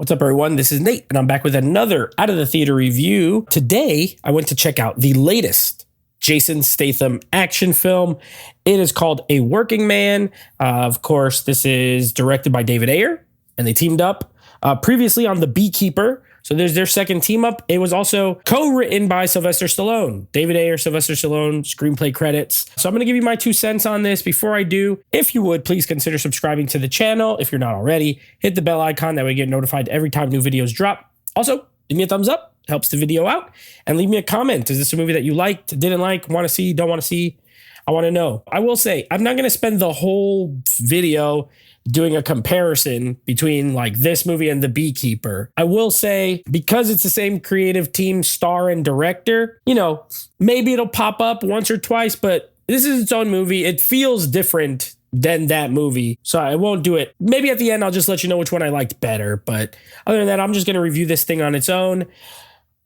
What's up, everyone? This is Nate, and I'm back with another Out of the Theater review. Today, I went to check out the latest Jason Statham action film. It is called A Working Man. Of course, this is directed by David Ayer, and they teamed up previously on The Beekeeper. So there's their second team up. It was also co-written by Sylvester Stallone. David Ayer, Sylvester Stallone, screenplay credits. So I'm going to give you my 2 cents on this. Before I do, if you would, please consider subscribing to the channel. If you're not already, hit the bell icon. That way you get notified every time new videos drop. Also, give me a thumbs up. Helps the video out. And leave me a comment. Is this a movie that you liked, didn't like, want to see, don't want to see? I want to know. I will say, I'm not going to spend the whole video doing a comparison between like this movie and The Beekeeper. I will say, because it's the same creative team, star and director, you know, maybe it'll pop up once or twice, but this is its own movie. It feels different than that movie, so I won't do it. Maybe at the end, I'll just let you know which one I liked better. But other than that, I'm just going to review this thing on its own.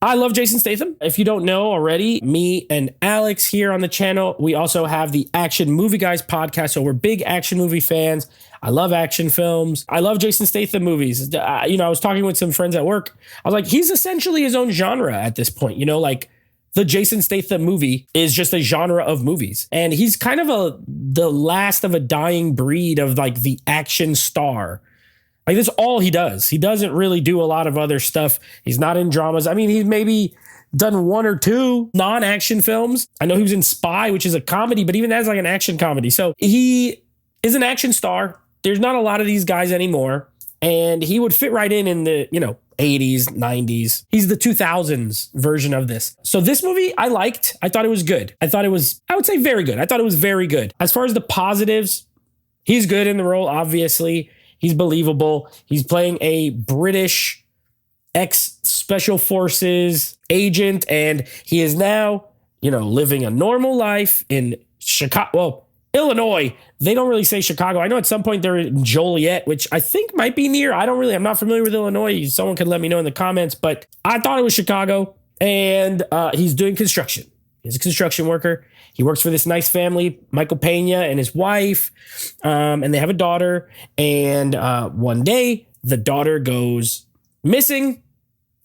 I love Jason Statham. If you don't know already, me and Alex here on the channel, we also have the Action Movie Guys podcast. So we're big action movie fans. I love action films. I love Jason Statham movies. I was talking with some friends at work. I was like, he's essentially his own genre at this point. You know, like the Jason Statham movie is just a genre of movies. And he's kind of the last of a dying breed of like the action star. Like, that's all he does. He doesn't really do a lot of other stuff. He's not in dramas. I mean, he's maybe done 1 or 2 non-action films. I know he was in Spy, which is a comedy, but even that's like an action comedy. So he is an action star. There's not a lot of these guys anymore. And he would fit right in the, 80s, 90s. He's the 2000s version of this. So this movie I liked. I thought it was good. I would say very good. I thought it was very good. As far as the positives, he's good in the role, obviously. He's believable. He's playing a British ex-special forces agent, and he is now, living a normal life in Chicago. Well, Illinois. They don't really say Chicago. I know at some point they're in Joliet, which I think might be near. I'm not familiar with Illinois. Someone could let me know in the comments, but I thought it was Chicago, and he's doing construction. He's a construction worker. He works for this nice family, Michael Pena and his wife, and they have a daughter. And one day, the daughter goes missing,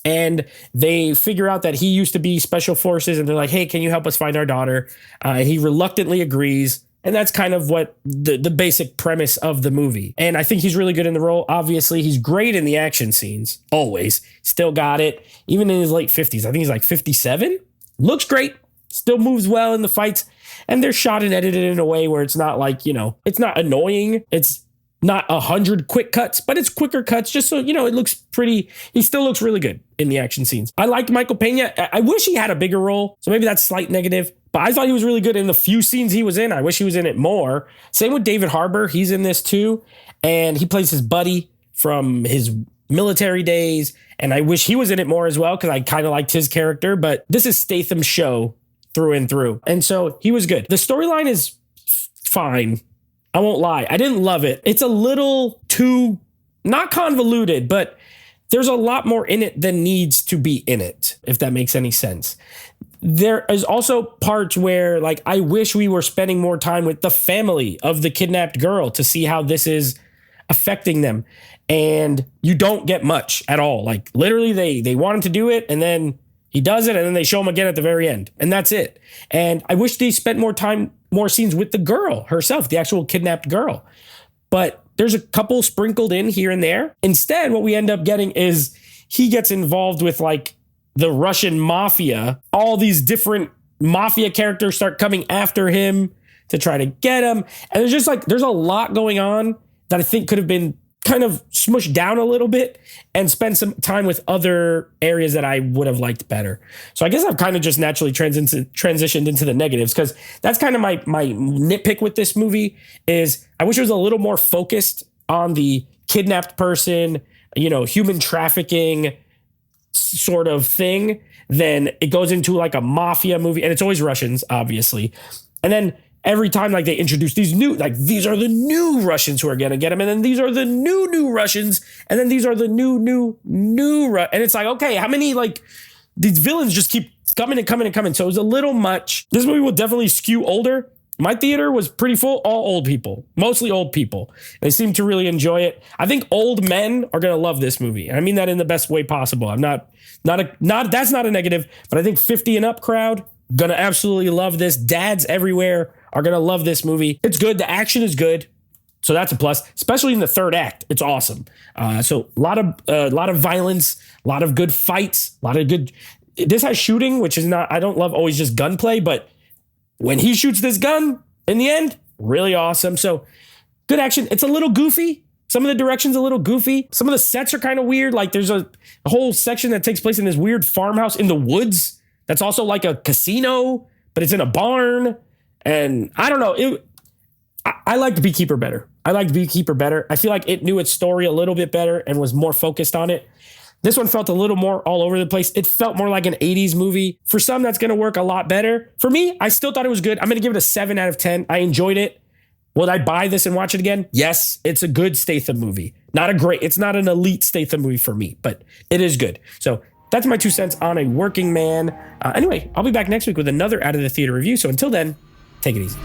and they figure out that he used to be special forces, and they're like, hey, can you help us find our daughter? And he reluctantly agrees, and that's kind of what the basic premise of the movie. And I think he's really good in the role. Obviously, he's great in the action scenes, always. Still got it, even in his late 50s. I think he's like 57. Looks great. Still moves well in the fights, and they're shot and edited in a way where it's not like, it's not annoying. It's not 100 quick cuts, but it's quicker cuts just so, it looks pretty. He still looks really good in the action scenes. I liked Michael Pena. I wish he had a bigger role, so maybe that's slight negative, but I thought he was really good in the few scenes he was in. I wish he was in it more. Same with David Harbour. He's in this too, and he plays his buddy from his military days, and I wish he was in it more as well because I kind of liked his character, but this is Statham's show through and through. And so he was good. The storyline is fine. I won't lie. I didn't love it. It's a little too, not convoluted, but there's a lot more in it than needs to be in it, if that makes any sense. There is also parts where, like, I wish we were spending more time with the family of the kidnapped girl to see how this is affecting them. And you don't get much at all. Like, literally, they want him to do it, and then he does it, and then they show him again at the very end. And that's it. And I wish they spent more scenes with the girl herself, the actual kidnapped girl. But there's a couple sprinkled in here and there. Instead, what we end up getting is he gets involved with like the Russian mafia. All these different mafia characters start coming after him to try to get him. And there's a lot going on that I think could have been kind of smushed down a little bit and spend some time with other areas that I would have liked better. So I guess I've kind of just naturally transitioned into the negatives, because that's kind of my nitpick with this movie is I wish it was a little more focused on the kidnapped person, human trafficking sort of thing. Then it goes into like a mafia movie, and it's always Russians, obviously. And then every time, like, they introduce these are the new Russians who are going to get him. And then these are the new Russians. And then these are the new and it's like, okay, how many, like, these villains just keep coming and coming and coming. So it was a little much. This movie will definitely skew older. My theater was pretty full, all old people, mostly old people. They seem to really enjoy it. I think old men are going to love this movie. And I mean that in the best way possible. I'm that's not a negative, but I think 50 and up crowd going to absolutely love this. Dads everywhere are going to love this movie. It's good. The action is good. So that's a plus, especially in the third act. It's awesome. So a lot of violence, a lot of good fights, a lot of good. This has shooting, which is not, I don't love always just gunplay, but when he shoots this gun in the end, really awesome. So good action. It's a little goofy. Some of the direction's a little goofy. Some of the sets are kind of weird. Like there's a whole section that takes place in this weird farmhouse in the woods. That's also like a casino, but it's in a barn. And I don't know. I liked Beekeeper better. I feel like it knew its story a little bit better and was more focused on it. This one felt a little more all over the place. It felt more like an 80s movie. For some, that's going to work a lot better. For me, I still thought it was good. I'm going to give it a 7 out of 10. I enjoyed it. Would I buy this and watch it again? Yes, it's a good Statham movie. It's not an elite Statham movie for me, but it is good. So that's my 2 cents on A Working Man. Anyway, I'll be back next week with another Out of the Theater review. So until then, take it easy.